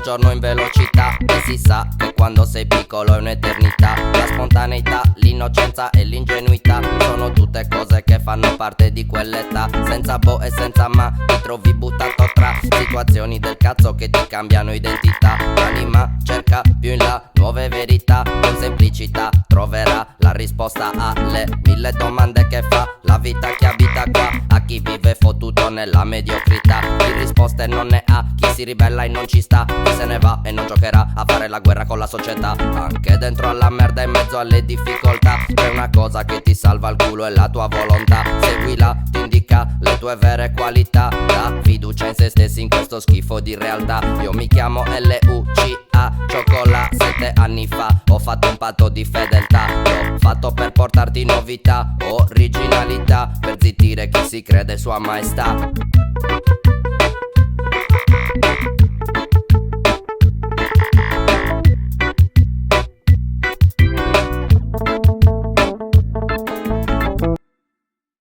giorno in velocità. E si sa che quando sei piccolo è un'eternità. La spontaneità, l'innocenza e l'ingenuità sono tutte cose che fanno parte di quell'età. Senza boh e senza ma ti trovi buttato tra situazioni del cazzo che ti cambiano identità. L'anima cerca più in là nuove verità, con semplicità troverà la risposta alle mille domande che fa la vita che abita qua. A chi vive fottuto nella mediocrità, chi risposte non ne ha, chi si ribella e non ci sta, chi se ne va e non giocherà a fare la guerra con la società. Anche dentro alla merda in mezzo alle difficoltà c'è una cosa che ti salva il culo e la tua volontà. Seguila, ti indica le tue vere qualità, la fiducia in se stessi in questo schifo di realtà. Io mi chiamo Luca Cioccola, 7 anni fa ho fatto un patto di fedeltà. L'ho fatto per portarti novità, originalità, per zittire chi si crede sua maestà.